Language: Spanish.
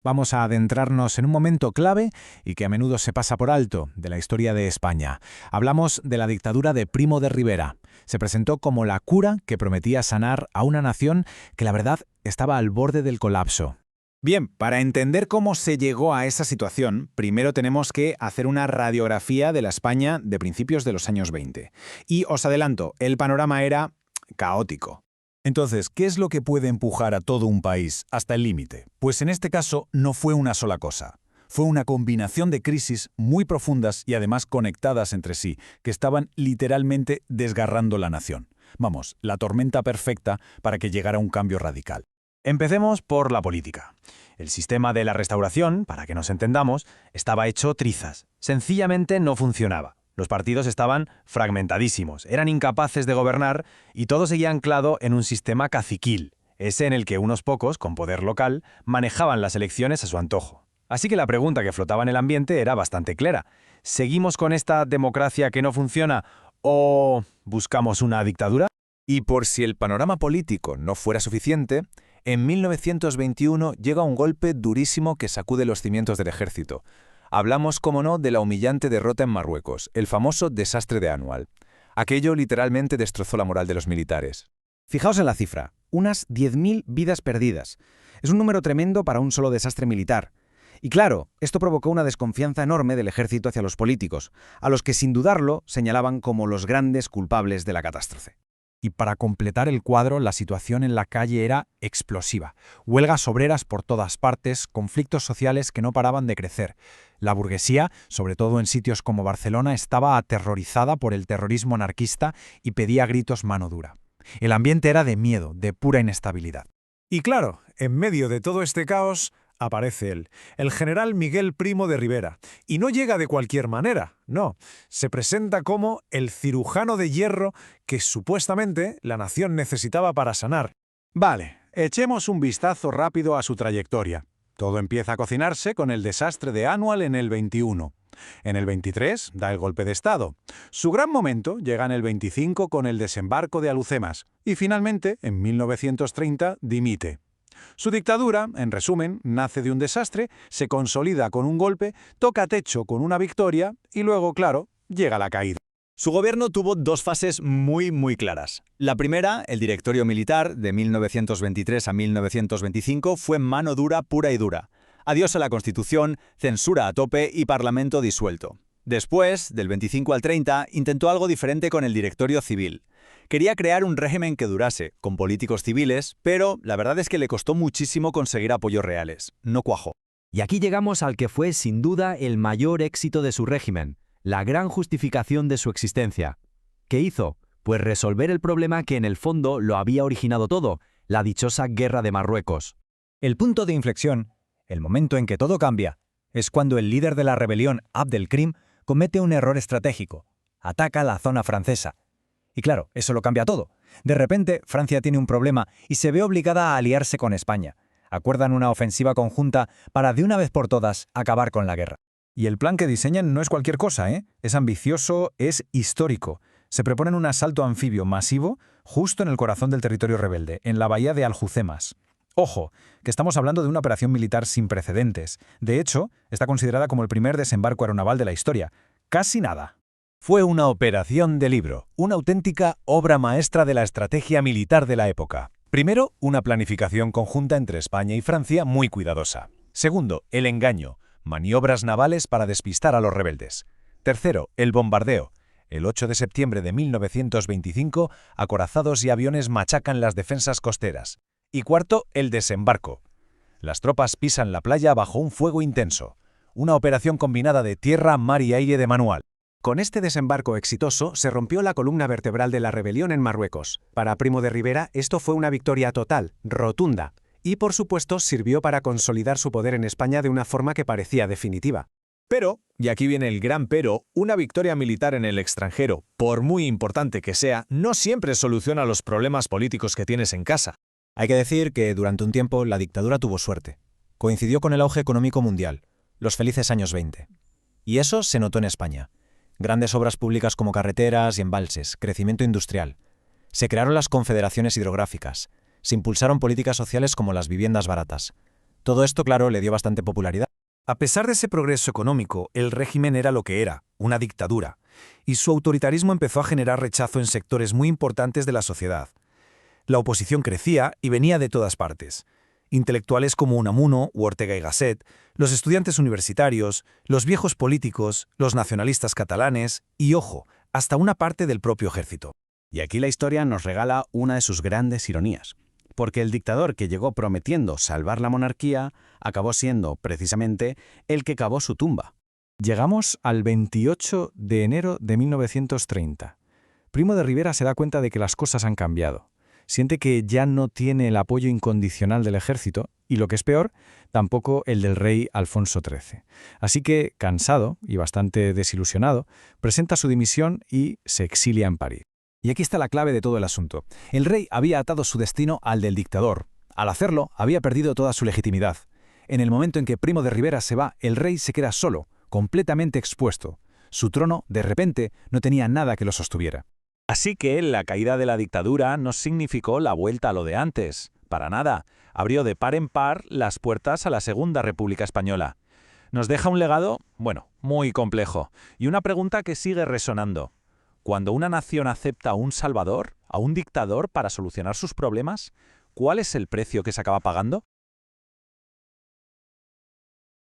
Vamos a adentrarnos en un momento clave y que a menudo se pasa por alto de la historia de España. Hablamos de la dictadura de Primo de Rivera. Se presentó como la cura que prometía sanar a una nación que la verdad estaba al borde del colapso. Bien, para entender cómo se llegó a esa situación, primero tenemos que hacer una radiografía de la España de principios de los años 20. Y os adelanto, el panorama era caótico. Entonces, ¿qué es lo que puede empujar a todo un país hasta el límite? Pues en este caso no fue una sola cosa. Fue una combinación de crisis muy profundas y además conectadas entre sí, que estaban literalmente desgarrando la nación. Vamos, la tormenta perfecta para que llegara un cambio radical. Empecemos por la política. El sistema de la Restauración, para que nos entendamos, estaba hecho trizas. Sencillamente no funcionaba. Los partidos estaban fragmentadísimos, eran incapaces de gobernar y todo seguía anclado en un sistema caciquil, ese en el que unos pocos, con poder local, manejaban las elecciones a su antojo. Así que la pregunta que flotaba en el ambiente era bastante clara. ¿Seguimos con esta democracia que no funciona o buscamos una dictadura? Y por si el panorama político no fuera suficiente, en 1921 llega un golpe durísimo que sacude los cimientos del ejército. Hablamos, como no, de la humillante derrota en Marruecos, el famoso desastre de Annual. Aquello literalmente destrozó la moral de los militares. Fijaos en la cifra, unas 10.000 vidas perdidas. Es un número tremendo para un solo desastre militar. Y claro, esto provocó una desconfianza enorme del ejército hacia los políticos, a los que sin dudarlo señalaban como los grandes culpables de la catástrofe. Y para completar el cuadro, la situación en la calle era explosiva. Huelgas obreras por todas partes, conflictos sociales que no paraban de crecer. La burguesía, sobre todo en sitios como Barcelona, estaba aterrorizada por el terrorismo anarquista y pedía a gritos mano dura. El ambiente era de miedo, de pura inestabilidad. Y claro, en medio de todo este caos, aparece él, el general Miguel Primo de Rivera. Y no llega de cualquier manera, no. Se presenta como el cirujano de hierro que supuestamente la nación necesitaba para sanar. Vale, echemos un vistazo rápido a su trayectoria. Todo empieza a cocinarse con el desastre de Annual en el 21. En el 23 da el golpe de Estado. Su gran momento llega en el 25 con el desembarco de Alhucemas. Y finalmente, en 1930, dimite. Su dictadura, en resumen, nace de un desastre, se consolida con un golpe, toca techo con una victoria y luego, claro, llega la caída. Su gobierno tuvo dos fases muy claras. La primera, el directorio militar, de 1923 a 1925, fue mano dura pura y dura. Adiós a la Constitución, censura a tope y parlamento disuelto. Después, del 25 al 30, intentó algo diferente con el directorio civil. Quería crear un régimen que durase, con políticos civiles, pero la verdad es que le costó muchísimo conseguir apoyos reales. No cuajó. Y aquí llegamos al que fue sin duda el mayor éxito de su régimen, la gran justificación de su existencia. ¿Qué hizo? Pues resolver el problema que en el fondo lo había originado todo, la dichosa guerra de Marruecos. El punto de inflexión, el momento en que todo cambia, es cuando el líder de la rebelión, Abd el-Krim, comete un error estratégico. Ataca la zona francesa. Y claro, eso lo cambia todo. De repente, Francia tiene un problema y se ve obligada a aliarse con España. Acuerdan una ofensiva conjunta para de una vez por todas acabar con la guerra. Y el plan que diseñan no es cualquier cosa, ¿eh? Es ambicioso, es histórico. Se proponen un asalto anfibio masivo justo en el corazón del territorio rebelde, en la bahía de Alhucemas. Ojo, que estamos hablando de una operación militar sin precedentes. De hecho, está considerada como el primer desembarco aeronaval de la historia. Casi nada. Fue una operación de libro, una auténtica obra maestra de la estrategia militar de la época. Primero, una planificación conjunta entre España y Francia muy cuidadosa. Segundo, el engaño, maniobras navales para despistar a los rebeldes. Tercero, el bombardeo. El 8 de septiembre de 1925, acorazados y aviones machacan las defensas costeras. Y cuarto, el desembarco. Las tropas pisan la playa bajo un fuego intenso. Una operación combinada de tierra, mar y aire de manual. Con este desembarco exitoso se rompió la columna vertebral de la rebelión en Marruecos. Para Primo de Rivera esto fue una victoria total, rotunda, y por supuesto sirvió para consolidar su poder en España de una forma que parecía definitiva. Pero, y aquí viene el gran pero, una victoria militar en el extranjero, por muy importante que sea, no siempre soluciona los problemas políticos que tienes en casa. Hay que decir que durante un tiempo la dictadura tuvo suerte. Coincidió con el auge económico mundial, los felices años 20. Y eso se notó en España. Grandes obras públicas como carreteras y embalses, crecimiento industrial. Se crearon las confederaciones hidrográficas. Se impulsaron políticas sociales como las viviendas baratas. Todo esto, claro, le dio bastante popularidad. A pesar de ese progreso económico, el régimen era lo que era, una dictadura, y su autoritarismo empezó a generar rechazo en sectores muy importantes de la sociedad. La oposición crecía y venía de todas partes. Intelectuales como Unamuno u Ortega y Gasset, los estudiantes universitarios, los viejos políticos, los nacionalistas catalanes y, ojo, hasta una parte del propio ejército. Y aquí la historia nos regala una de sus grandes ironías. Porque el dictador que llegó prometiendo salvar la monarquía acabó siendo, precisamente, el que cavó su tumba. Llegamos al 28 de enero de 1930. Primo de Rivera se da cuenta de que las cosas han cambiado. Siente que ya no tiene el apoyo incondicional del ejército y, lo que es peor, tampoco el del rey Alfonso XIII. Así que, cansado y bastante desilusionado, presenta su dimisión y se exilia en París. Y aquí está la clave de todo el asunto. El rey había atado su destino al del dictador. Al hacerlo, había perdido toda su legitimidad. En el momento en que Primo de Rivera se va, el rey se queda solo, completamente expuesto. Su trono, de repente, no tenía nada que lo sostuviera. Así que la caída de la dictadura no significó la vuelta a lo de antes. Para nada. Abrió de par en par las puertas a la Segunda República Española. Nos deja un legado, bueno, muy complejo. Y una pregunta que sigue resonando. Cuando una nación acepta a un salvador, a un dictador para solucionar sus problemas, ¿cuál es el precio que se acaba pagando?